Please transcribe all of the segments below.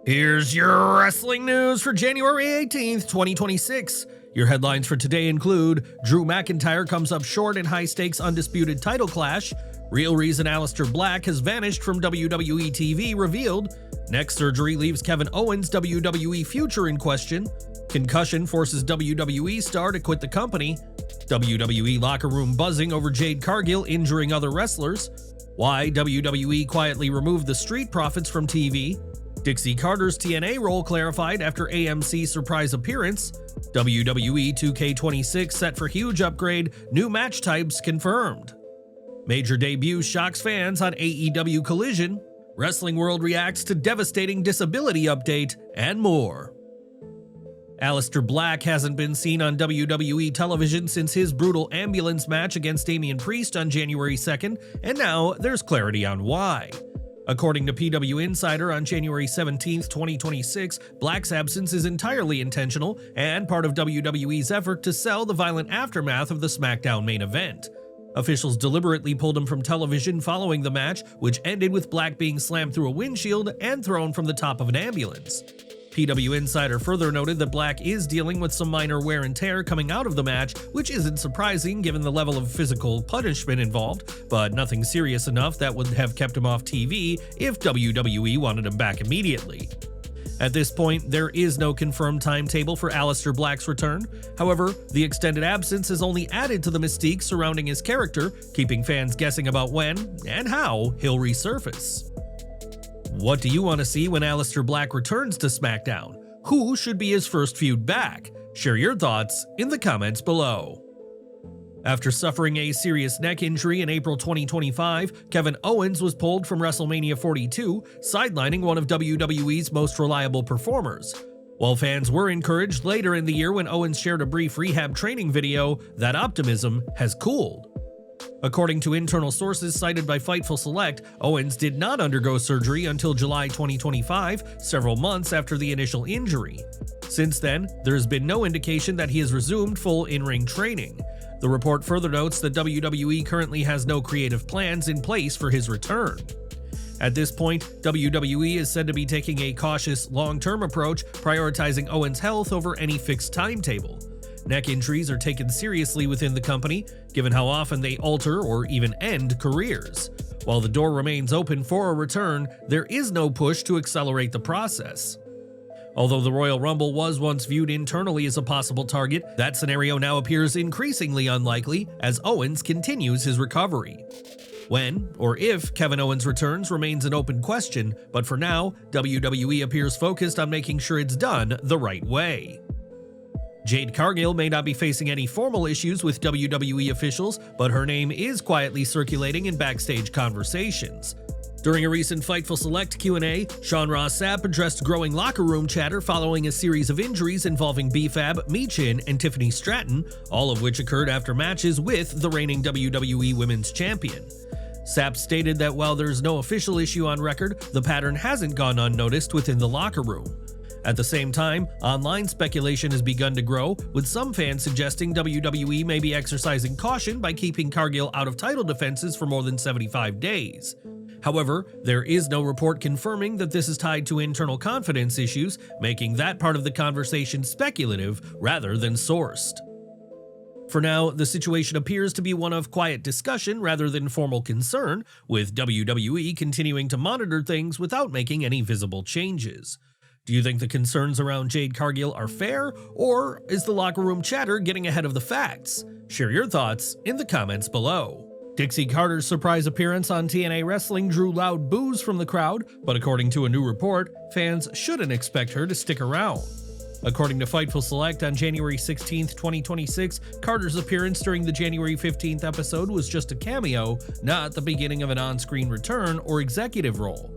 Here's your wrestling news for January 18th, 2026. Your headlines for today include Drew McIntyre comes up short in high-stakes Undisputed title clash, real reason Aleister Black has vanished from WWE TV revealed, neck surgery leaves Kevin Owens' WWE future in question, Concussion forces WWE star to quit the company, WWE locker room buzzing over Jade Cargill injuring other wrestlers, why WWE quietly removed the Street Profits from TV, Dixie Carter's TNA role clarified after AMC surprise appearance, WWE 2K26 set for huge upgrade, new match types confirmed. Major debut shocks fans on AEW Collision, Wrestling World reacts to devastating disability update, and more. Aleister Black hasn't been seen on WWE television since his brutal ambulance match against Damian Priest on January 2nd, and now there's clarity on why. According to PW Insider, on January 17, 2026, Black's absence is entirely intentional and part of WWE's effort to sell the violent aftermath of the SmackDown main event. Officials deliberately pulled him from television following the match, which ended with Black being slammed through a windshield and thrown from the top of an ambulance. PW Insider further noted that Black is dealing with some minor wear and tear coming out of the match, which isn't surprising given the level of physical punishment involved, but nothing serious enough that would have kept him off TV if WWE wanted him back immediately. At this point, there is no confirmed timetable for Aleister Black's return. However, the extended absence has only added to the mystique surrounding his character, keeping fans guessing about when and how he'll resurface. What do you want to see when Aleister Black returns to SmackDown? Who should be his first feud back? Share your thoughts in the comments below. After suffering a serious neck injury in April 2025, Kevin Owens was pulled from WrestleMania 42, sidelining one of WWE's most reliable performers. While fans were encouraged later in the year when Owens shared a brief rehab training video, that optimism has cooled. According to internal sources cited by Fightful Select, Owens did not undergo surgery until July 2025, several months after the initial injury. Since then, there has been no indication that he has resumed full in-ring training. The report further notes that WWE currently has no creative plans in place for his return. At this point, WWE is said to be taking a cautious, long-term approach, prioritizing Owens' health over any fixed timetable. Neck injuries are taken seriously within the company, given how often they alter or even end careers. While the door remains open for a return, there is no push to accelerate the process. Although the Royal Rumble was once viewed internally as a possible target, that scenario now appears increasingly unlikely as Owens continues his recovery. When, or if, Kevin Owens returns remains an open question, but for now, WWE appears focused on making sure it's done the right way. Jade Cargill may not be facing any formal issues with WWE officials, but her name is quietly circulating in backstage conversations. During a recent Fightful Select Q&A, Sean Ross Sapp addressed growing locker room chatter following a series of injuries involving B-Fab, Michin, and Tiffany Stratton, all of which occurred after matches with the reigning WWE Women's Champion. Sapp stated that while there's no official issue on record, the pattern hasn't gone unnoticed within the locker room. At the same time, online speculation has begun to grow, with some fans suggesting WWE may be exercising caution by keeping Cargill out of title defenses for more than 75 days. However, there is no report confirming that this is tied to internal confidence issues, making that part of the conversation speculative rather than sourced. For now, the situation appears to be one of quiet discussion rather than formal concern, with WWE continuing to monitor things without making any visible changes. Do you think the concerns around Jade Cargill are fair, or is the locker room chatter getting ahead of the facts? Share your thoughts in the comments below. Dixie Carter's surprise appearance on TNA Wrestling drew loud boos from the crowd, but according to a new report, fans shouldn't expect her to stick around. According to Fightful Select, on January 16, 2026, Carter's appearance during the January 15th episode was just a cameo, not the beginning of an on-screen return or executive role.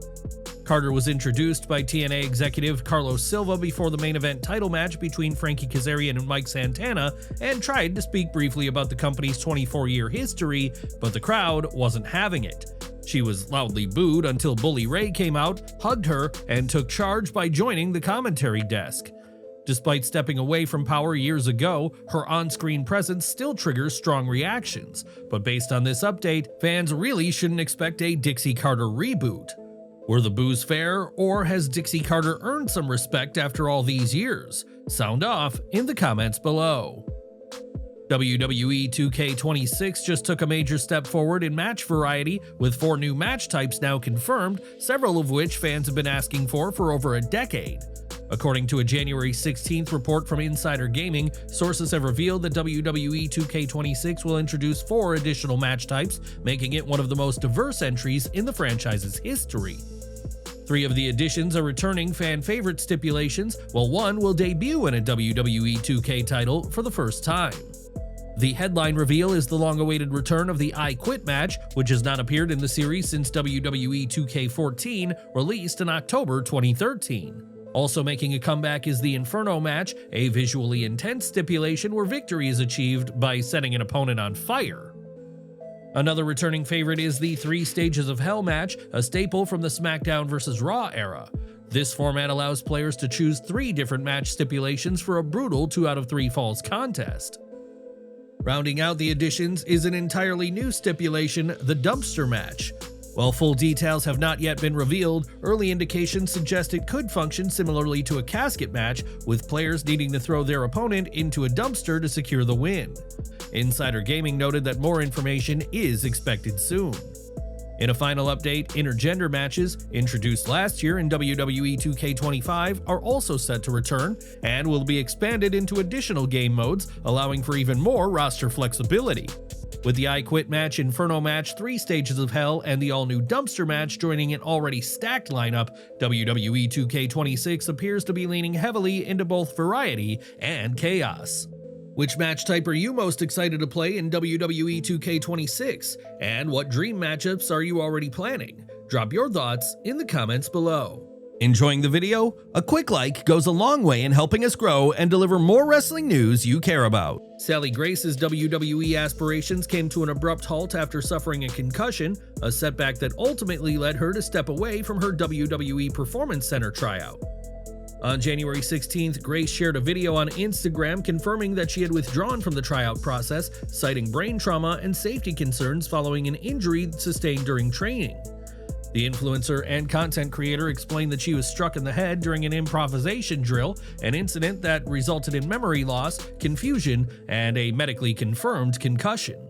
Carter was introduced by TNA executive Carlos Silva before the main event title match between Frankie Kazarian and Mike Santana, and tried to speak briefly about the company's 24-year history, but the crowd wasn't having it. She was loudly booed until Bully Ray came out, hugged her, and took charge by joining the commentary desk. Despite stepping away from Power years ago, her on-screen presence still triggers strong reactions, but based on this update, fans really shouldn't expect a Dixie Carter reboot. Were the boos fair, or has Dixie Carter earned some respect after all these years? Sound off in the comments below. WWE 2K26 just took a major step forward in match variety, with 4 new match types now confirmed, several of which fans have been asking for over a decade. According to a January 16th report from Insider Gaming, sources have revealed that WWE 2K26 will introduce 4 additional match types, making it one of the most diverse entries in the franchise's history. 3 of the additions are returning fan-favorite stipulations, while 1 will debut in a WWE 2K title for the first time. The headline reveal is the long-awaited return of the I Quit match, which has not appeared in the series since WWE 2K14, released in October 2013. Also making a comeback is the Inferno match, a visually intense stipulation where victory is achieved by setting an opponent on fire. Another returning favorite is the 3 Stages of Hell match, a staple from the SmackDown vs. Raw era. This format allows players to choose 3 different match stipulations for a brutal 2 out of 3 falls contest. Rounding out the additions is an entirely new stipulation, the Dumpster match. While full details have not yet been revealed, early indications suggest it could function similarly to a casket match, with players needing to throw their opponent into a dumpster to secure the win. Insider Gaming noted that more information is expected soon. In a final update, intergender matches, introduced last year in WWE 2K25, are also set to return and will be expanded into additional game modes, allowing for even more roster flexibility. With the I Quit match, Inferno match, 3 Stages of Hell, and the all-new Dumpster match joining an already stacked lineup, WWE 2K26 appears to be leaning heavily into both variety and chaos. Which match type are you most excited to play in WWE 2K26? And what dream matchups are you already planning? Drop your thoughts in the comments below. Enjoying the video? A quick like goes a long way in helping us grow and deliver more wrestling news you care about. Sally Grace's WWE aspirations came to an abrupt halt after suffering a concussion, a setback that ultimately led her to step away from her WWE Performance Center tryout. On January 16th, Grace shared a video on Instagram confirming that she had withdrawn from the tryout process, citing brain trauma and safety concerns following an injury sustained during training. The influencer and content creator explained that she was struck in the head during an improvisation drill, an incident that resulted in memory loss, confusion, and a medically confirmed concussion.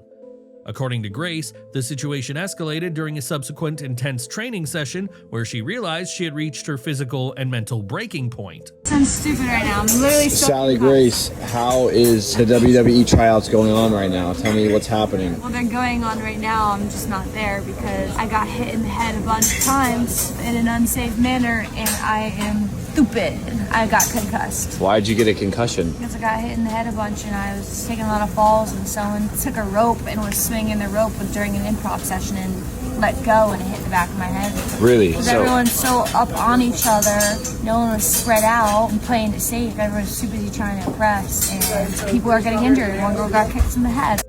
According to Grace, the situation escalated during a subsequent intense training session where she realized she had reached her physical and mental breaking point. Sounds stupid right now. I'm literally so Sally Grace, how is the WWE tryouts going on right now? Tell me what's happening. Well, they're going on right now. I'm just not there because I got hit in the head a bunch of times in an unsafe manner, and I am stupid. I got concussed. Why'd you get a concussion? Because I got hit in the head a bunch, and I was taking a lot of falls, and someone took a rope and was swinging the rope during an improv session and let go, and it hit the back of my head. Really? Because everyone's so up on each other, no one was spread out and playing it safe. Everyone's too busy trying to impress, and people are getting injured. One girl got kicked in the head.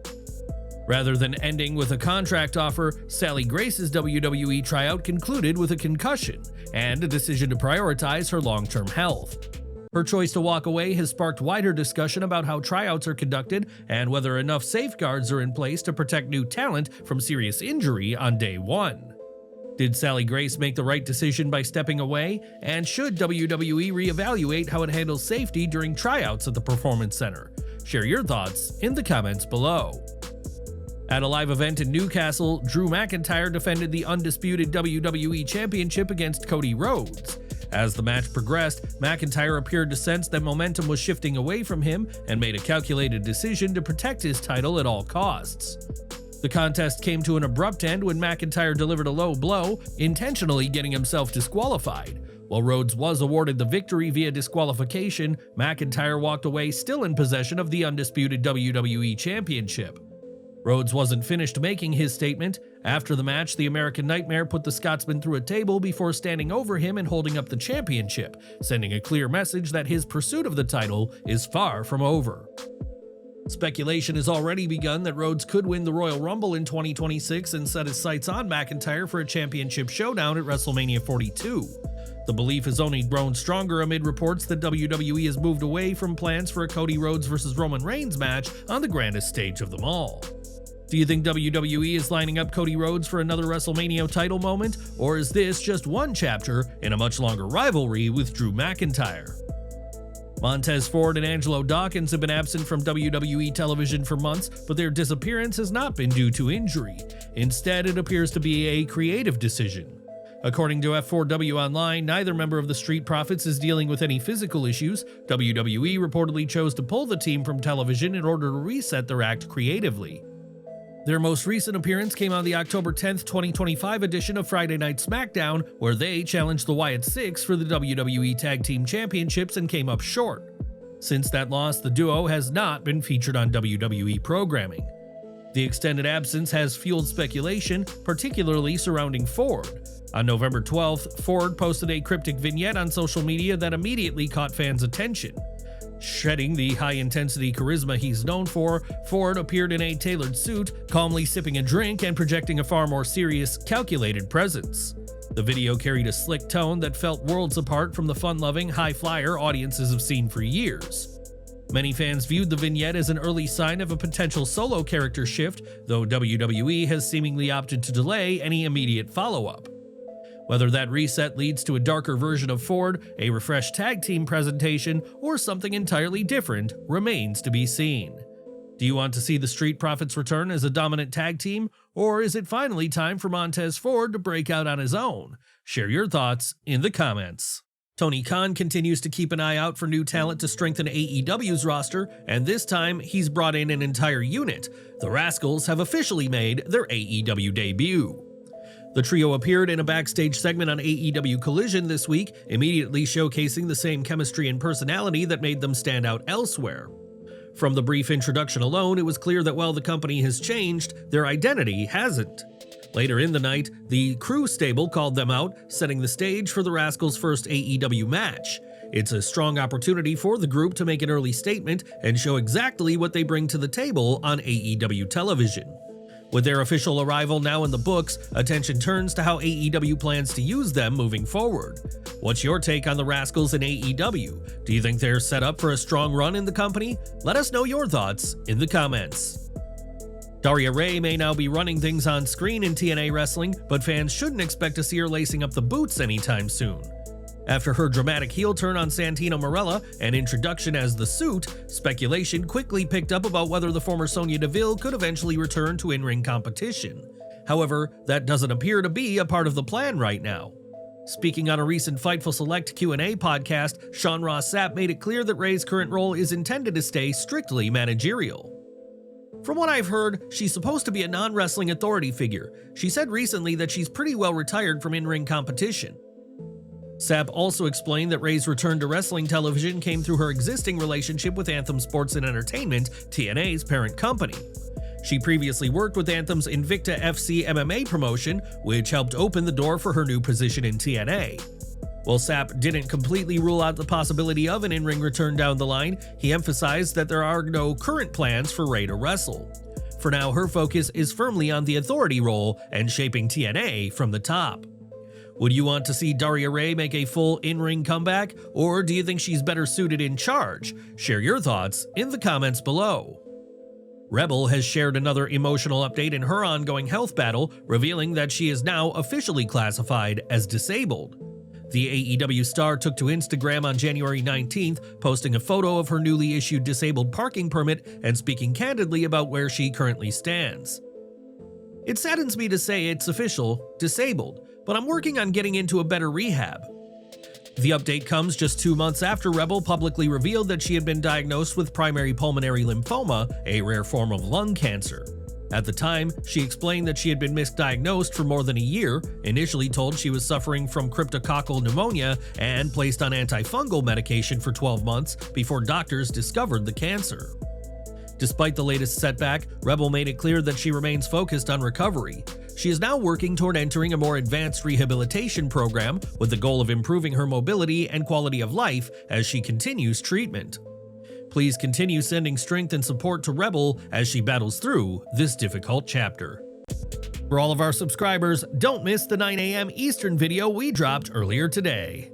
Rather than ending with a contract offer, Sally Grace's WWE tryout concluded with a concussion and a decision to prioritize her long-term health. Her choice to walk away has sparked wider discussion about how tryouts are conducted and whether enough safeguards are in place to protect new talent from serious injury on day 1. Did Sally Grace make the right decision by stepping away? And should WWE reevaluate how it handles safety during tryouts at the Performance Center? Share your thoughts in the comments below. At a live event in Newcastle, Drew McIntyre defended the Undisputed WWE Championship against Cody Rhodes. As the match progressed, McIntyre appeared to sense that momentum was shifting away from him and made a calculated decision to protect his title at all costs. The contest came to an abrupt end when McIntyre delivered a low blow, intentionally getting himself disqualified. While Rhodes was awarded the victory via disqualification, McIntyre walked away still in possession of the Undisputed WWE Championship. Rhodes wasn't finished making his statement. After the match, the American Nightmare put the Scotsman through a table before standing over him and holding up the championship, sending a clear message that his pursuit of the title is far from over. Speculation has already begun that Rhodes could win the Royal Rumble in 2026 and set his sights on McIntyre for a championship showdown at WrestleMania 42. The belief has only grown stronger amid reports that WWE has moved away from plans for a Cody Rhodes vs. Roman Reigns match on the grandest stage of them all. Do you think WWE is lining up Cody Rhodes for another WrestleMania title moment, or is this just one chapter in a much longer rivalry with Drew McIntyre? Montez Ford and Angelo Dawkins have been absent from WWE television for months, but their disappearance has not been due to injury. Instead, it appears to be a creative decision. According to F4W Online, neither member of the Street Profits is dealing with any physical issues. WWE reportedly chose to pull the team from television in order to reset their act creatively. Their most recent appearance came on the October 10th, 2025 edition of Friday Night SmackDown, where they challenged the Wyatt Six for the WWE Tag Team Championships and came up short. Since that loss, the duo has not been featured on WWE programming. The extended absence has fueled speculation, particularly surrounding Ford. On November 12th, Ford posted a cryptic vignette on social media that immediately caught fans' attention. Shedding the high-intensity charisma he's known for, Ford appeared in a tailored suit, calmly sipping a drink and projecting a far more serious, calculated presence. The video carried a slick tone that felt worlds apart from the fun-loving, high-flyer audiences have seen for years. Many fans viewed the vignette as an early sign of a potential solo character shift, though WWE has seemingly opted to delay any immediate follow-up. Whether that reset leads to a darker version of Ford, a refreshed tag team presentation, or something entirely different remains to be seen. Do you want to see the Street Profits return as a dominant tag team, or is it finally time for Montez Ford to break out on his own? Share your thoughts in the comments. Tony Khan continues to keep an eye out for new talent to strengthen AEW's roster, and this time he's brought in an entire unit. The Rascals have officially made their AEW debut. The trio appeared in a backstage segment on AEW Collision this week, immediately showcasing the same chemistry and personality that made them stand out elsewhere. From the brief introduction alone, it was clear that while the company has changed, their identity hasn't. Later in the night, the Crew stable called them out, setting the stage for the Rascals' first AEW match. It's a strong opportunity for the group to make an early statement and show exactly what they bring to the table on AEW television. With their official arrival now in the books, attention turns to how AEW plans to use them moving forward. What's your take on the Rascals in AEW? Do you think they're set up for a strong run in the company? Let us know your thoughts in the comments. Daria Ray may now be running things on screen in TNA Wrestling, but fans shouldn't expect to see her lacing up the boots anytime soon. After her dramatic heel turn on Santino Marella and introduction as The Suit, speculation quickly picked up about whether the former Sonya Deville could eventually return to in-ring competition. However, that doesn't appear to be a part of the plan right now. Speaking on a recent Fightful Select Q&A podcast, Sean Ross Sapp made it clear that Ray's current role is intended to stay strictly managerial. From what I've heard, she's supposed to be a non-wrestling authority figure. She said recently that she's pretty well retired from in-ring competition. Sapp also explained that Ray's return to wrestling television came through her existing relationship with Anthem Sports and Entertainment, TNA's parent company. She previously worked with Anthem's Invicta FC MMA promotion, which helped open the door for her new position in TNA. While Sapp didn't completely rule out the possibility of an in-ring return down the line, he emphasized that there are no current plans for Ray to wrestle. For now, her focus is firmly on the authority role and shaping TNA from the top. Would you want to see Daria Ray make a full in-ring comeback, or do you think she's better suited in charge? Share your thoughts in the comments below. Rebel has shared another emotional update in her ongoing health battle, revealing that she is now officially classified as disabled. The AEW star took to Instagram on January 19th, posting a photo of her newly issued disabled parking permit and speaking candidly about where she currently stands. It saddens me to say it's official, disabled, but I'm working on getting into a better rehab. The update comes just 2 months after Rebel publicly revealed that she had been diagnosed with primary pulmonary lymphoma, a rare form of lung cancer. At the time, she explained that she had been misdiagnosed for more than a year, initially told she was suffering from cryptococcal pneumonia, and placed on antifungal medication for 12 months before doctors discovered the cancer. Despite the latest setback, Rebel made it clear that she remains focused on recovery. She is now working toward entering a more advanced rehabilitation program with the goal of improving her mobility and quality of life as she continues treatment. Please continue sending strength and support to Rebel as she battles through this difficult chapter. For all of our subscribers, don't miss the 9 a.m. Eastern video we dropped earlier today.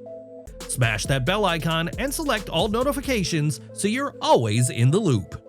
Smash that bell icon and select all notifications so you're always in the loop.